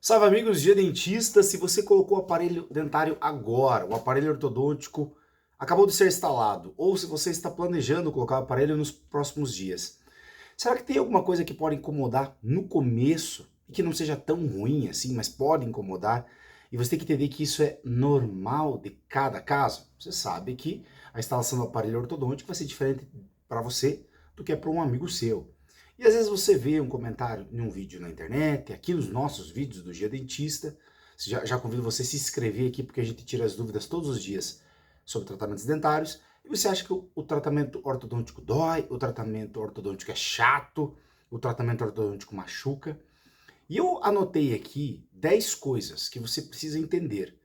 Salve amigos, dia dentista. Se você colocou o aparelho dentário agora, o aparelho ortodôntico acabou de ser instalado, ou se você está planejando colocar o aparelho nos próximos dias, será que tem alguma coisa que pode incomodar no começo e que não seja tão ruim assim, mas pode incomodar? E você tem que entender que isso é normal de cada caso. Você sabe que a instalação do aparelho ortodôntico vai ser diferente para você do que é para um amigo seu. E às vezes você vê um comentário em um vídeo na internet, aqui nos nossos vídeos do Dia Dentista. Já convido você a se inscrever aqui, porque a gente tira as dúvidas todos os dias sobre tratamentos dentários. E você acha que o tratamento ortodôntico dói, o tratamento ortodôntico é chato, o tratamento ortodôntico machuca. E eu anotei aqui 10 coisas que você precisa entender,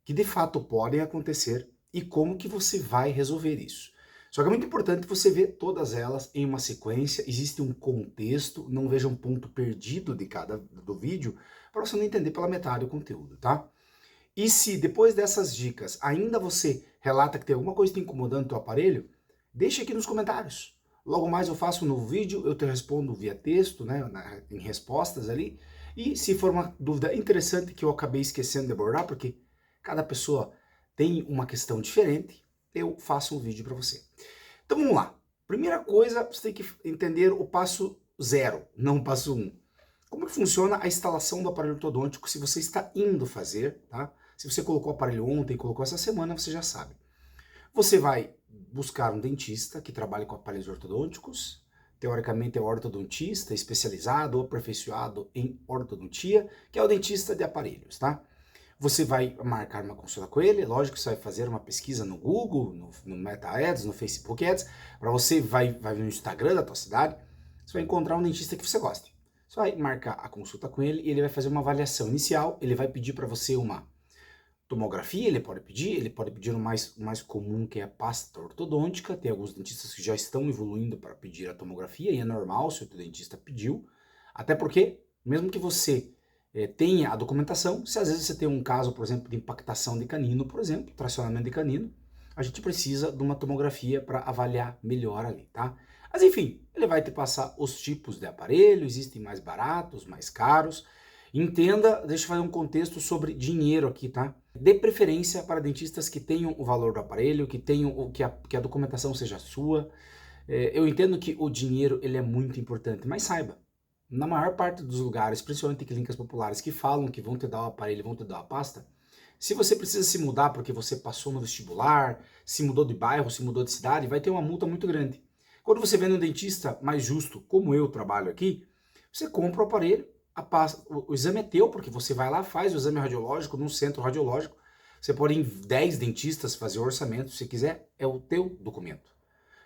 que de fato podem acontecer e como que você vai resolver isso. Só que é muito importante você ver todas elas em uma sequência, existe um contexto, não veja um ponto perdido de cada do vídeo, para você não entender pela metade o conteúdo, tá? E se depois dessas dicas ainda você relata que tem alguma coisa te incomodando no teu aparelho, deixa aqui nos comentários. Logo mais eu faço um novo vídeo, eu te respondo via texto, né, em respostas ali. E se for uma dúvida interessante que eu acabei esquecendo de abordar, porque cada pessoa tem uma questão diferente, eu faço um vídeo para você. Então vamos lá. Primeira coisa, você tem que entender o passo zero, não o passo um. Como que funciona a instalação do aparelho ortodôntico se você está indo fazer, tá? Se você colocou o aparelho ontem, colocou essa semana, você já sabe. Você vai buscar um dentista que trabalhe com aparelhos ortodônticos, teoricamente é o ortodontista especializado ou aperfeiçoado em ortodontia, que é o dentista de aparelhos, tá? Você vai marcar uma consulta com ele, lógico que você vai fazer uma pesquisa no Google, no Meta Ads, no Facebook Ads, para você vai no Instagram da tua cidade, você vai encontrar um dentista que você goste. Você vai marcar a consulta com ele e ele vai fazer uma avaliação inicial, ele vai pedir para você uma tomografia, ele pode pedir o mais comum, que é a pasta ortodôntica. Tem alguns dentistas que já estão evoluindo para pedir a tomografia, e é normal se o teu dentista pediu, até porque, mesmo que você tenha a documentação, se às vezes você tem um caso, por exemplo, de impactação de canino, por exemplo, tracionamento de canino, a gente precisa de uma tomografia para avaliar melhor ali, tá? Mas enfim, ele vai te passar os tipos de aparelho, existem mais baratos, mais caros. Entenda, deixa eu fazer um contexto sobre dinheiro aqui, tá? Dê preferência para dentistas que tenham o valor do aparelho, que tenham que a documentação seja sua. Eu entendo que o dinheiro ele é muito importante, mas saiba, na maior parte dos lugares, principalmente em clínicas populares que falam que vão te dar o aparelho, vão te dar a pasta, se você precisa se mudar porque você passou no vestibular, se mudou de bairro, se mudou de cidade, vai ter uma multa muito grande. Quando você vem num dentista mais justo, como eu trabalho aqui, você compra o aparelho, o exame é teu, porque você vai lá, faz o exame radiológico num centro radiológico. Você pode ir em 10 dentistas fazer o orçamento, se quiser, é o teu documento.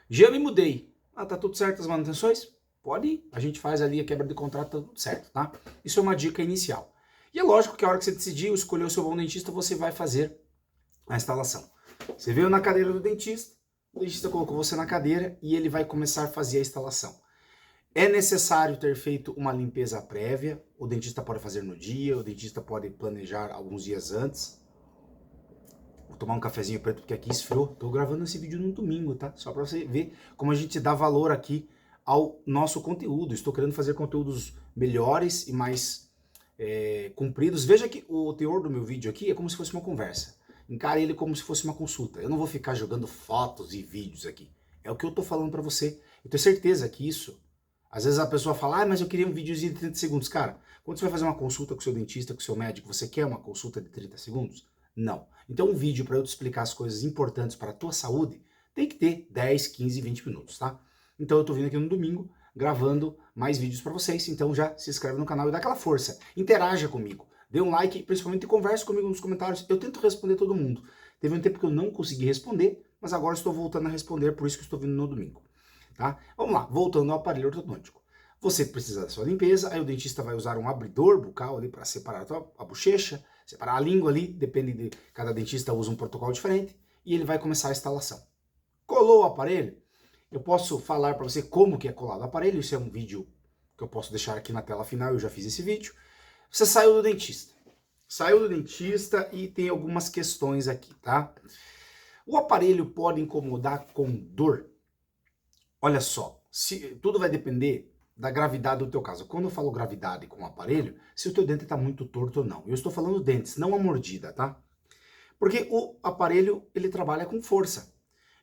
Já me mudei. Ah, tá tudo certo as manutenções? Pode ir. A gente faz ali a quebra de contrato, tá tudo certo, tá? Isso é uma dica inicial. E é lógico que a hora que você decidir escolher o seu bom dentista, você vai fazer a instalação. Você veio na cadeira do dentista, o dentista colocou você na cadeira e ele vai começar a fazer a instalação. É necessário ter feito uma limpeza prévia, o dentista pode fazer no dia, o dentista pode planejar alguns dias antes. Vou tomar um cafezinho preto porque aqui esfriou. Tô gravando esse vídeo no domingo, tá? Só para você ver como a gente dá valor aqui ao nosso conteúdo. Estou querendo fazer conteúdos melhores e mais compridos. Veja que o teor do meu vídeo aqui é como se fosse uma conversa. Encare ele como se fosse uma consulta. Eu não vou ficar jogando fotos e vídeos aqui. É o que eu tô falando para você. Eu tenho certeza que isso... Às vezes a pessoa fala, mas eu queria um videozinho de 30 segundos. Cara, quando você vai fazer uma consulta com o seu dentista, com o seu médico, você quer uma consulta de 30 segundos? Não. Então um vídeo para eu te explicar as coisas importantes para a tua saúde tem que ter 10, 15, 20 minutos, tá? Então eu tô vindo aqui no domingo gravando mais vídeos para vocês, então já se inscreve no canal e dá aquela força. Interaja comigo, dê um like, principalmente converse comigo nos comentários. Eu tento responder todo mundo. Teve um tempo que eu não consegui responder, mas agora estou voltando a responder, por isso que estou vindo no domingo. Tá? Vamos lá, voltando ao aparelho ortodôntico. Você precisa da sua limpeza, aí o dentista vai usar um abridor bucal ali para separar a bochecha, separar a língua ali, depende de cada dentista usa um protocolo diferente, e ele vai começar a instalação. Colou o aparelho, eu posso falar para você como que é colado o aparelho, isso é um vídeo que eu posso deixar aqui na tela final, eu já fiz esse vídeo. Você saiu do dentista. Saiu do dentista e tem algumas questões aqui, tá? O aparelho pode incomodar com dor? Olha só, tudo vai depender da gravidade do teu caso. Quando eu falo gravidade com o aparelho, se o teu dente está muito torto ou não. Eu estou falando dentes, não a mordida, tá? Porque o aparelho, ele trabalha com força.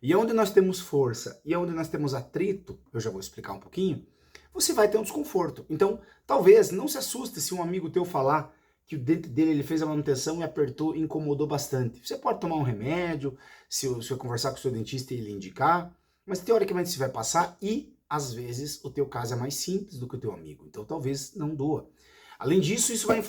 E onde nós temos força e onde nós temos atrito, eu já vou explicar um pouquinho, você vai ter um desconforto. Então, talvez, não se assuste se um amigo teu falar que o dente dele ele fez a manutenção e apertou e incomodou bastante. Você pode tomar um remédio, se você conversar com o seu dentista e ele indicar, mas teoricamente você vai passar e, às vezes, o teu caso é mais simples do que o teu amigo. Então, talvez não doa. Além disso, isso vai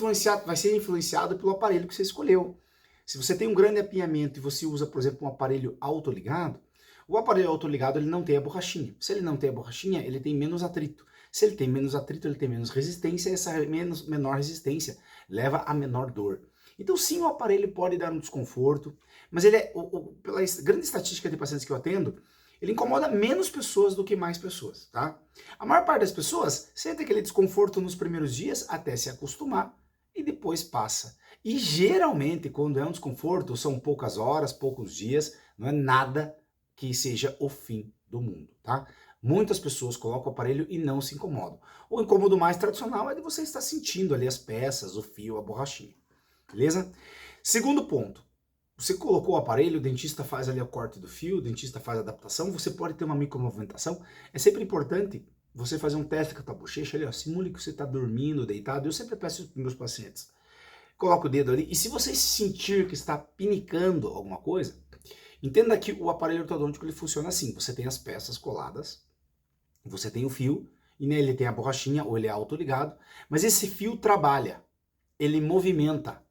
ser influenciado pelo aparelho que você escolheu. Se você tem um grande apinhamento e você usa, por exemplo, um aparelho autoligado, o aparelho autoligado ele não tem a borrachinha. Se ele não tem a borrachinha, ele tem menos atrito. Se ele tem menos atrito, ele tem menos resistência, e essa menor resistência leva a menor dor. Então sim, o aparelho pode dar um desconforto, mas ele é, pela grande estatística de pacientes que eu atendo, ele incomoda menos pessoas do que mais pessoas, tá? A maior parte das pessoas sente aquele desconforto nos primeiros dias até se acostumar e depois passa. E geralmente, quando é um desconforto, são poucas horas, poucos dias, não é nada que seja o fim do mundo, tá? Muitas pessoas colocam o aparelho e não se incomodam. O incômodo mais tradicional é de você estar sentindo ali as peças, o fio, a borrachinha, beleza? Segundo ponto, você colocou o aparelho, o dentista faz ali o corte do fio, o dentista faz a adaptação, você pode ter uma micromovimentação. É sempre importante você fazer um teste com a tua bochecha ali, ó, simule que você está dormindo, deitado. Eu sempre peço isso para meus pacientes. Coloca o dedo ali e se você sentir que está pinicando alguma coisa, entenda que o aparelho ortodôntico ele funciona assim, você tem as peças coladas, você tem o fio, e nele tem a borrachinha, ou ele é autoligado, mas esse fio trabalha, ele movimenta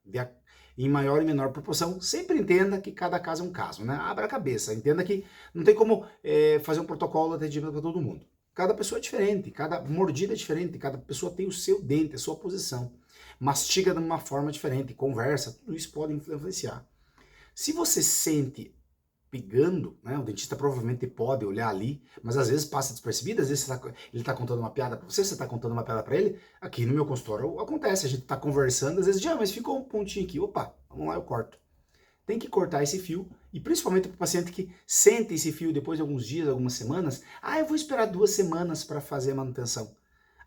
em maior e menor proporção. Sempre entenda que cada caso é um caso, né? Abra a cabeça, entenda que não tem como fazer um protocolo de atendimento para todo mundo. Cada pessoa é diferente, cada mordida é diferente, cada pessoa tem o seu dente, a sua posição. Mastiga de uma forma diferente, conversa, tudo isso pode influenciar. Se você sente pegando, né? O dentista provavelmente pode olhar ali, mas às vezes passa despercebido, às vezes ele está contando uma piada para você está contando uma piada para ele. Aqui no meu consultório acontece, a gente está conversando, às vezes, mas ficou um pontinho aqui, opa, vamos lá, eu corto. Tem que cortar esse fio, e principalmente para o paciente que sente esse fio depois de alguns dias, algumas semanas, eu vou esperar 2 semanas para fazer a manutenção.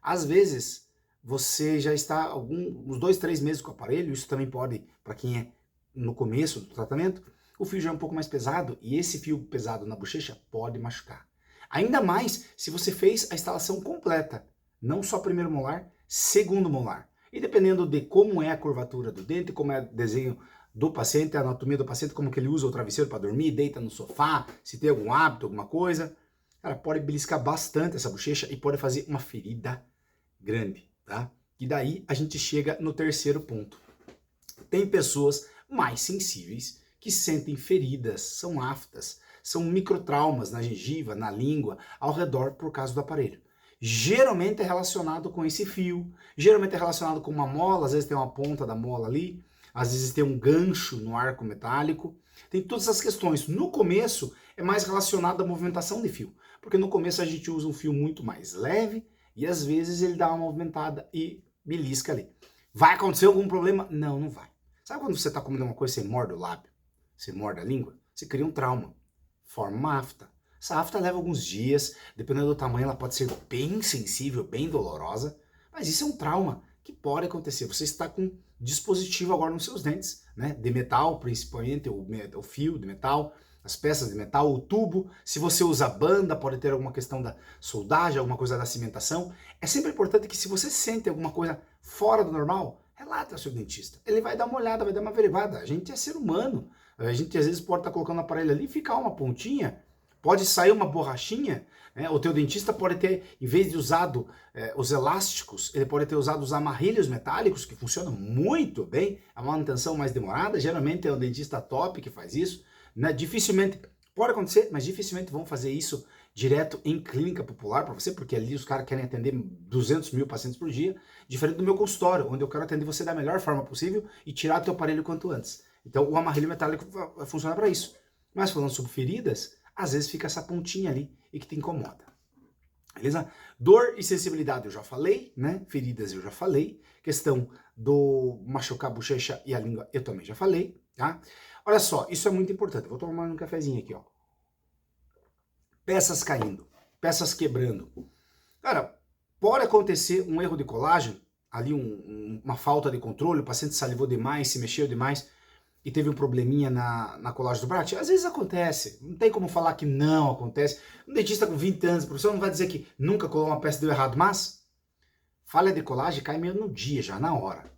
Às vezes, você já está uns 2, 3 meses com o aparelho, isso também pode, para quem é no começo do tratamento, o fio já é um pouco mais pesado e esse fio pesado na bochecha pode machucar. Ainda mais se você fez a instalação completa, não só primeiro molar, segundo molar. E dependendo de como é a curvatura do dente, como é o desenho do paciente, a anatomia do paciente, como que ele usa o travesseiro para dormir, deita no sofá, se tem algum hábito, alguma coisa, cara, pode beliscar bastante essa bochecha e pode fazer uma ferida grande, tá? E daí a gente chega no terceiro ponto. Tem pessoas mais sensíveis que sentem feridas, são aftas, são microtraumas na gengiva, na língua, ao redor por causa do aparelho. Geralmente é relacionado com esse fio, geralmente é relacionado com uma mola, às vezes tem uma ponta da mola ali, às vezes tem um gancho no arco metálico, tem todas essas questões. No começo é mais relacionado à movimentação de fio, porque no começo a gente usa um fio muito mais leve e às vezes ele dá uma movimentada e belisca ali. Vai acontecer algum problema? Não, não vai. Sabe quando você está comendo uma coisa e você morde o lábio? Você morde a língua? Você cria um trauma. Forma uma afta. Essa afta leva alguns dias, dependendo do tamanho, ela pode ser bem sensível, bem dolorosa, mas isso é um trauma que pode acontecer. Você está com dispositivo agora nos seus dentes, né? De metal, principalmente, o fio de metal, as peças de metal, o tubo. Se você usa banda, pode ter alguma questão da soldagem, alguma coisa da cimentação. É sempre importante que se você sente alguma coisa fora do normal, relata ao seu dentista. Ele vai dar uma olhada, vai dar uma averiguada. A gente é ser humano. A gente às vezes pode estar colocando o aparelho ali e ficar uma pontinha, pode sair uma borrachinha, né? O teu dentista pode ter, em vez de usado os elásticos, ele pode ter usado os amarrilhos metálicos, que funcionam muito bem, a manutenção mais demorada, geralmente é o dentista top que faz isso, né? Dificilmente, pode acontecer, mas dificilmente vão fazer isso direto em clínica popular para você, porque ali os caras querem atender 200 mil pacientes por dia, diferente do meu consultório, onde eu quero atender você da melhor forma possível e tirar teu aparelho quanto antes. Então o amarrilho metálico vai funcionar para isso. Mas falando sobre feridas, às vezes fica essa pontinha ali e que te incomoda. Beleza? Dor e sensibilidade eu já falei, né? Feridas eu já falei. Questão do machucar a bochecha e a língua eu também já falei, tá? Olha só, isso é muito importante. Vou tomar um cafezinho aqui, ó. Peças caindo, peças quebrando. Cara, Pode acontecer um erro de colagem, ali uma falta de controle, o paciente salivou demais, se mexeu demais e teve um probleminha na colagem do bracket. Às vezes acontece, não tem como falar que não acontece. Um dentista com 20 anos, o professor não vai dizer que nunca colou uma peça e deu errado, mas falha de colagem cai meio no dia, já na hora.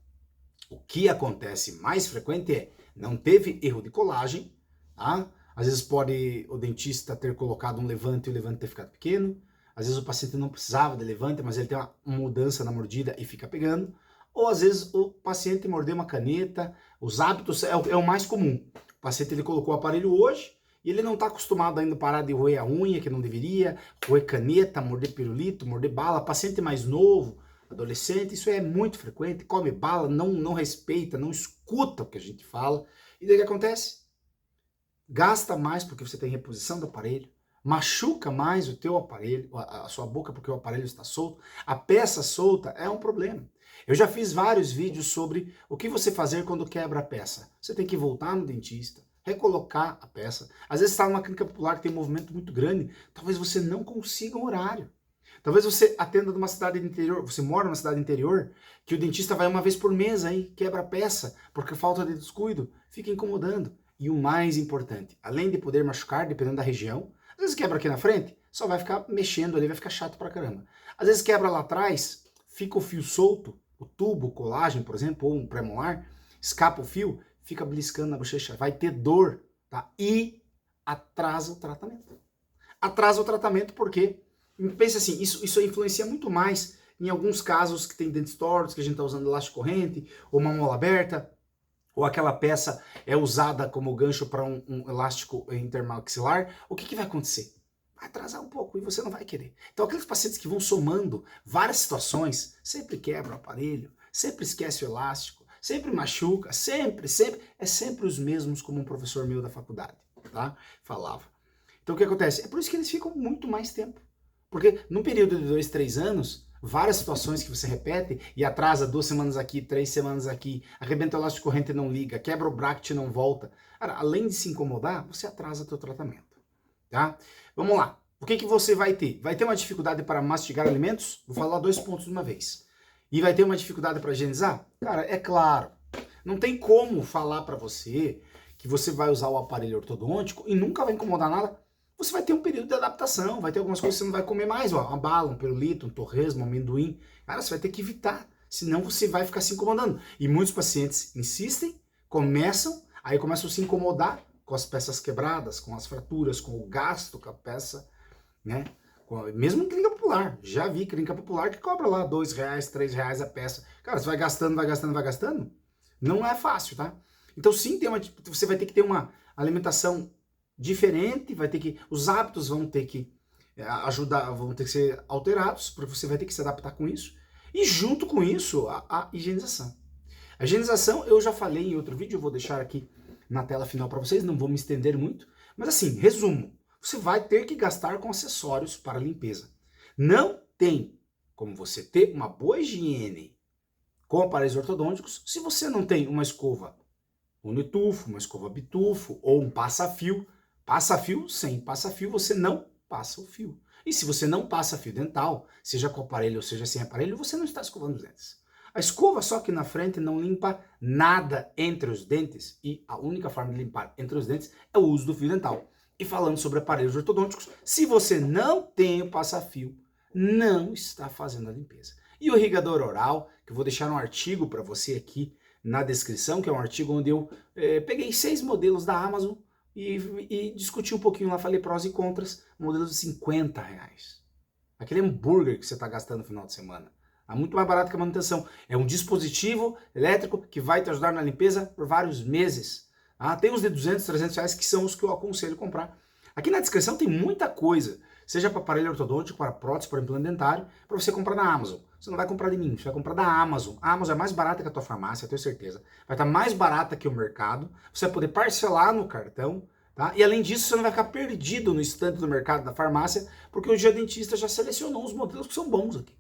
O que acontece mais frequente é, não teve erro de colagem, tá? Às vezes pode o dentista ter colocado um levante e o levante ter ficado pequeno. Às vezes o paciente não precisava de levante, mas ele tem uma mudança na mordida e fica pegando. Ou às vezes o paciente mordeu uma caneta. Os hábitos é o mais comum. O paciente ele colocou o aparelho hoje e ele não está acostumado ainda a parar de roer a unha, que não deveria, roer caneta, morder pirulito, morder bala. Paciente mais novo, adolescente, isso é muito frequente. Come bala, não respeita, não escuta o que a gente fala. E daí o que acontece? Gasta mais porque você tem reposição do aparelho, machuca mais o teu aparelho, a sua boca porque o aparelho está solto, a peça solta é um problema. Eu já fiz vários vídeos sobre o que você fazer quando quebra a peça. Você tem que voltar no dentista, recolocar a peça. Às vezes está numa clínica popular que tem um movimento muito grande, talvez você não consiga um horário. Talvez você atenda numa cidade interior, você mora numa cidade interior, que o dentista vai uma vez por mês aí, quebra a peça, porque falta de descuido, fica incomodando. E o mais importante, além de poder machucar, dependendo da região, às vezes quebra aqui na frente, só vai ficar mexendo ali, vai ficar chato pra caramba. Às vezes quebra lá atrás, fica o fio solto, o tubo, colágeno, por exemplo, ou um premolar, escapa o fio, fica beliscando na bochecha, vai ter dor, tá? E atrasa o tratamento. Atrasa o tratamento porque, pensa assim, isso influencia muito mais em alguns casos que tem dentes tortos, que a gente tá usando elástico corrente, ou uma mola aberta, ou aquela peça é usada como gancho para um elástico intermaxilar, o que vai acontecer? Vai atrasar um pouco e você não vai querer. Então aqueles pacientes que vão somando várias situações, sempre quebra o aparelho, sempre esquece o elástico, sempre machuca, sempre, é sempre os mesmos como um professor meu da faculdade, tá? Falava. Então o que acontece? É por isso que eles ficam muito mais tempo. Porque num período de 2, 3 anos, várias situações que você repete e atrasa 2 semanas aqui, 3 semanas aqui, arrebenta o elástico corrente e não liga, quebra o bracket e não volta. Cara, além de se incomodar, você atrasa teu tratamento, tá? Vamos lá. O que você vai ter? Vai ter uma dificuldade para mastigar alimentos? Vou falar 2 pontos de uma vez. E vai ter uma dificuldade para higienizar? Cara, é claro. Não tem como falar para você que você vai usar o aparelho ortodôntico e nunca vai incomodar nada. Você vai ter um período de adaptação, vai ter algumas coisas que você não vai comer mais, ó, uma bala, um pirulito, um torresmo, um amendoim. Cara, você vai ter que evitar, senão você vai ficar se incomodando. E muitos pacientes insistem, começam a se incomodar com as peças quebradas, com as fraturas, com o gasto com a peça, né? Mesmo em clínica popular, já vi clínica popular que cobra lá R$2, R$3 a peça. Cara, você vai gastando, vai gastando, vai gastando, não é fácil, tá? Então sim, você vai ter que ter uma alimentação diferente, os hábitos vão ter que ajudar, vão ter que ser alterados, porque você vai ter que se adaptar com isso. E junto com isso, a higienização. A higienização, eu já falei em outro vídeo, eu vou deixar aqui na tela final para vocês, não vou me estender muito, mas assim, resumo, você vai ter que gastar com acessórios para limpeza. Não tem como você ter uma boa higiene com aparelhos ortodônticos se você não tem uma escova unitufo, uma escova bitufo ou um passa-fio. Passa-fio, sem passa-fio, você não passa o fio. E se você não passa fio dental, seja com aparelho ou seja sem aparelho, você não está escovando os dentes. A escova só aqui na frente não limpa nada entre os dentes e a única forma de limpar entre os dentes é o uso do fio dental. E falando sobre aparelhos ortodônticos, se você não tem o passa-fio, não está fazendo a limpeza. E o irrigador oral, que eu vou deixar um artigo para você aqui na descrição, que é um artigo onde eu peguei 6 modelos da Amazon e discuti um pouquinho lá, falei prós e contras, modelos de R$50. Aquele hambúrguer que você está gastando no final de semana. É muito mais barato que a manutenção. É um dispositivo elétrico que vai te ajudar na limpeza por vários meses. Tem uns de R$200, R$300 que são os que eu aconselho comprar. Aqui na descrição tem muita coisa, seja para aparelho ortodôntico, para prótese, para implante dentário, para você comprar na Amazon. Você não vai comprar de mim, você vai comprar da Amazon. A Amazon é mais barata que a tua farmácia, eu tenho certeza. Vai estar mais barata que o mercado. Você vai poder parcelar no cartão, tá? E além disso, você não vai ficar perdido no estante do mercado da farmácia, porque o dentista já selecionou os modelos que são bons aqui.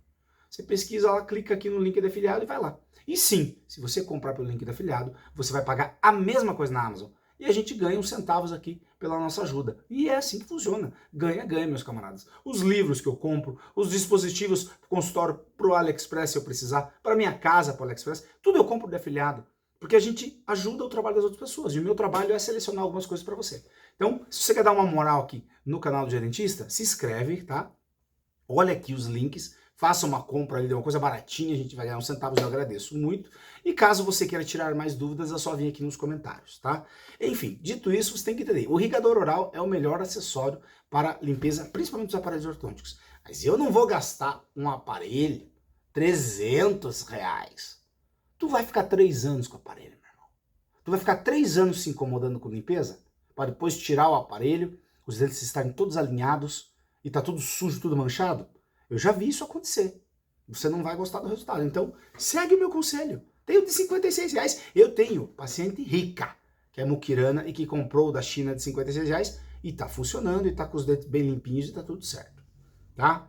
Você pesquisa lá, clica aqui no link de afiliado e vai lá. E sim, se você comprar pelo link de afiliado, você vai pagar a mesma coisa na Amazon. e a gente ganha uns centavos aqui pela nossa ajuda. E é assim que funciona. Ganha, ganha, meus camaradas. Os livros que eu compro, os dispositivos pro consultório pro AliExpress se eu precisar, para minha casa pro AliExpress, tudo eu compro de afiliado. Porque a gente ajuda o trabalho das outras pessoas. E o meu trabalho é selecionar algumas coisas para você. Então, se você quer dar uma moral aqui no canal do Gerentista, se inscreve, tá? Olha aqui os links, faça uma compra ali de uma coisa baratinha, a gente vai ganhar uns centavos, eu agradeço muito. E caso você queira tirar mais dúvidas, é só vir aqui nos comentários, tá? Enfim, dito isso, você tem que entender, o irrigador oral é o melhor acessório para limpeza, principalmente dos aparelhos ortodônticos. Mas eu não vou gastar um aparelho, R$300. Tu vai ficar 3 anos com o aparelho, meu irmão. Tu vai ficar 3 anos se incomodando com limpeza, para depois tirar o aparelho, os dentes estarem todos alinhados e tá tudo sujo, tudo manchado. Eu já vi isso acontecer. Você não vai gostar do resultado. Então, segue o meu conselho. Tem o de R$56. Eu tenho paciente rica, que é muquirana e que comprou da China de R$56 e tá funcionando e tá com os dentes bem limpinhos e tá tudo certo. Tá?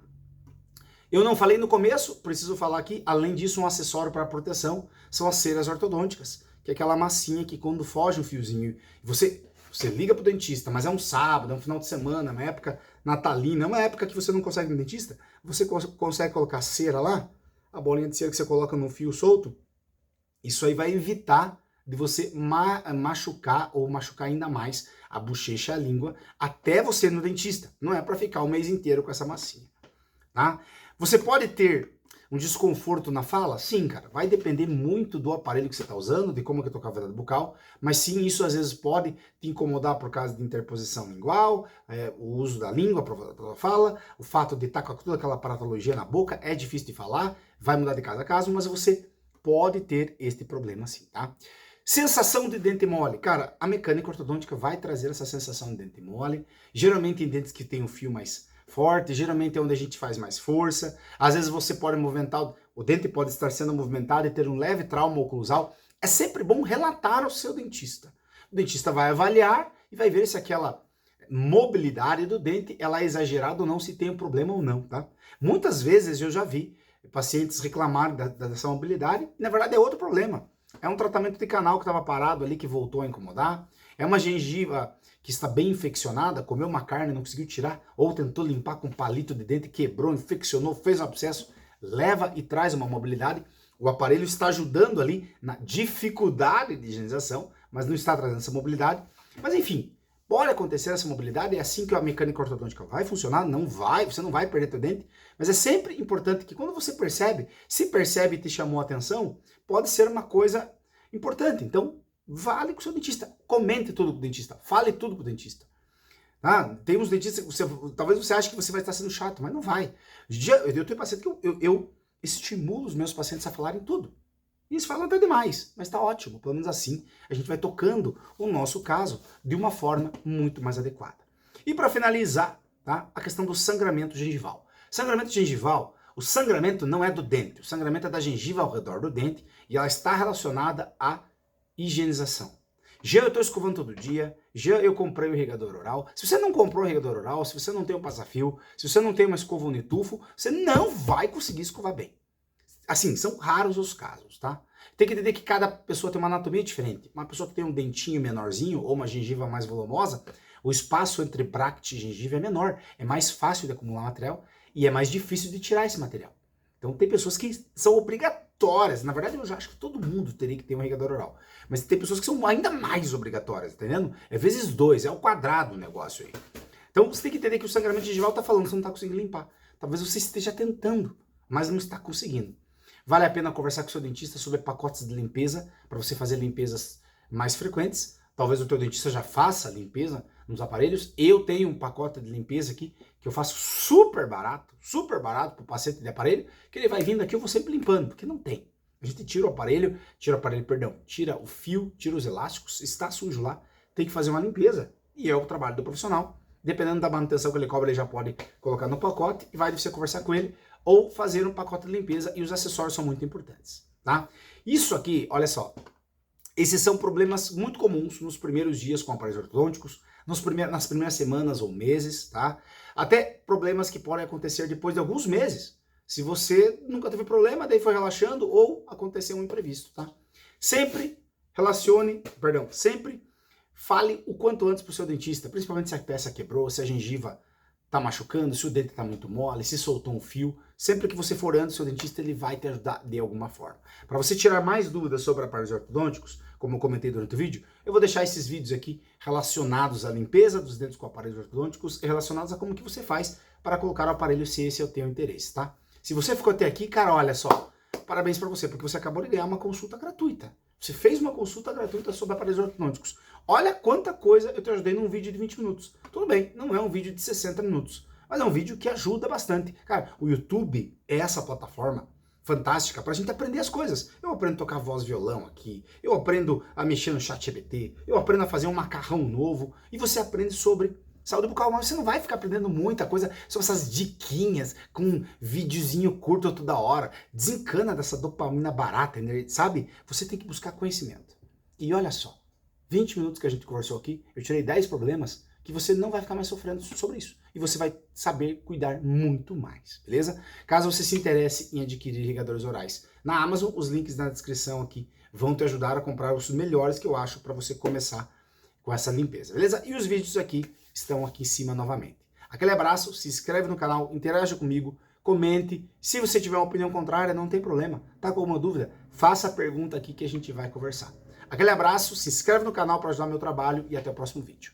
Eu não falei no começo, preciso falar aqui, além disso, um acessório para proteção são as ceras ortodônticas, que é aquela massinha que quando foge um fiozinho, você liga pro dentista, mas é um sábado, é um final de semana, uma época natalina, é uma época que você não consegue ir no dentista, você consegue colocar cera lá, a bolinha de cera que você coloca no fio solto, isso aí vai evitar de você machucar ou machucar ainda mais a bochecha e a língua até você ir no dentista. Não é para ficar o mês inteiro com essa massinha, tá? Você pode ter um desconforto na fala? Sim, cara. Vai depender muito do aparelho que você está usando, de como é que é a tua cavidade bucal, mas sim, isso às vezes pode te incomodar por causa de interposição lingual, o uso da língua para a fala, o fato de estar com toda aquela aparatologia na boca, é difícil de falar, vai mudar de caso a caso, mas você pode ter este problema sim, tá? Sensação de dente mole. Cara, a mecânica ortodôntica vai trazer essa sensação de dente mole, geralmente em dentes que tem um fio mais forte, geralmente é onde a gente faz mais força. Às vezes você pode movimentar, o dente pode estar sendo movimentado e ter um leve trauma oclusal. É sempre bom relatar ao seu dentista. O dentista vai avaliar e vai ver se aquela mobilidade do dente ela é exagerada ou não, se tem um problema ou não, tá? Muitas vezes eu já vi pacientes reclamarem dessa mobilidade e na verdade é outro problema. É um tratamento de canal que estava parado ali que voltou a incomodar. É uma gengiva que está bem infeccionada, comeu uma carne e não conseguiu tirar, ou tentou limpar com palito de dente, quebrou, infeccionou, fez um abscesso, leva e traz uma mobilidade. O aparelho está ajudando ali na dificuldade de higienização, mas não está trazendo essa mobilidade. Mas enfim, pode acontecer essa mobilidade, é assim que a mecânica ortodôntica vai funcionar, não vai, você não vai perder teu dente, mas é sempre importante que quando você percebe, se percebe e te chamou a atenção, pode ser uma coisa importante. Então, vale com o seu dentista, comente tudo com o dentista, fale tudo com o dentista. Tá? Tem uns dentistas que talvez você ache que você vai estar sendo chato, mas não vai. Eu tenho paciente que eu estimulo os meus pacientes a falarem tudo. E eles falam até demais, mas está ótimo. Pelo menos assim a gente vai tocando o nosso caso de uma forma muito mais adequada. E para finalizar, tá? A questão do sangramento gengival. Sangramento gengival, o sangramento não é do dente, o sangramento é da gengiva ao redor do dente e ela está relacionada à higienização. Já eu estou escovando todo dia, já eu comprei o irrigador oral. Se você não comprou o irrigador oral, se você não tem um passa-fio, se você não tem uma escova unitufo, você não vai conseguir escovar bem. Assim, são raros os casos, tá? Tem que entender que cada pessoa tem uma anatomia diferente. Uma pessoa que tem um dentinho menorzinho ou uma gengiva mais volumosa, o espaço entre bracte e gengiva é menor, é mais fácil de acumular material e é mais difícil de tirar esse material. Então tem pessoas que são obrigatórias, na verdade eu já acho que todo mundo teria que ter um irrigador oral, mas tem pessoas que são ainda mais obrigatórias, tá entendendo? É vezes 2, é ao quadrado o negócio aí. Então você tem que entender que o sangramento gengival está falando, você não está conseguindo limpar. Talvez você esteja tentando, mas não está conseguindo. Vale a pena conversar com o seu dentista sobre pacotes de limpeza, para você fazer limpezas mais frequentes. Talvez o teu dentista já faça limpeza nos aparelhos. Eu tenho um pacote de limpeza aqui, que eu faço super barato para o paciente de aparelho, que ele vai vindo aqui, eu vou sempre limpando, porque não tem. A gente tira o fio, tira os elásticos, está sujo lá, tem que fazer uma limpeza. E é o trabalho do profissional. Dependendo da manutenção que ele cobra, ele já pode colocar no pacote e vai você conversar com ele ou fazer um pacote de limpeza, e os acessórios são muito importantes, tá? Isso aqui, olha só, esses são problemas muito comuns nos primeiros dias com aparelhos ortodônticos, nas primeiras semanas ou meses, tá? Até problemas que podem acontecer depois de alguns meses, se você nunca teve problema, daí foi relaxando ou aconteceu um imprevisto, tá? Sempre fale o quanto antes para o seu dentista, principalmente se a peça quebrou, se a gengiva está machucando, se o dente está muito mole, se soltou um fio. Sempre que você for antes do seu dentista, ele vai te ajudar de alguma forma. Para você tirar mais dúvidas sobre aparelhos ortodônticos, como eu comentei durante o vídeo, eu vou deixar esses vídeos aqui relacionados à limpeza dos dentes com aparelhos ortodônticos e relacionados a como que você faz para colocar o aparelho se esse é o teu interesse, tá? Se você ficou até aqui, cara, olha só, parabéns para você, porque você acabou de ganhar uma consulta gratuita. Você fez uma consulta gratuita sobre aparelhos ortodônticos. Olha quanta coisa eu te ajudei num vídeo de 20 minutos. Tudo bem, não é um vídeo de 60 minutos, mas é um vídeo que ajuda bastante. Cara, o YouTube é essa plataforma fantástica para a gente aprender as coisas. Eu aprendo a tocar voz e violão aqui, eu aprendo a mexer no ChatGPT, eu aprendo a fazer um macarrão novo, e você aprende sobre saúde bucal, mas você não vai ficar aprendendo muita coisa sobre essas diquinhas com um videozinho curto toda hora. Desencana dessa dopamina barata, sabe? Você tem que buscar conhecimento. E olha só, 20 minutos que a gente conversou aqui, eu tirei 10 problemas que você não vai ficar mais sofrendo sobre isso. E você vai saber cuidar muito mais, beleza? Caso você se interesse em adquirir irrigadores orais na Amazon, os links na descrição aqui vão te ajudar a comprar os melhores que eu acho para você começar com essa limpeza, beleza? E os vídeos aqui estão aqui em cima novamente. Aquele abraço, se inscreve no canal, interaja comigo, comente. Se você tiver uma opinião contrária, não tem problema. Tá com alguma dúvida? Faça a pergunta aqui que a gente vai conversar. Aquele abraço, se inscreve no canal para ajudar meu trabalho e até o próximo vídeo.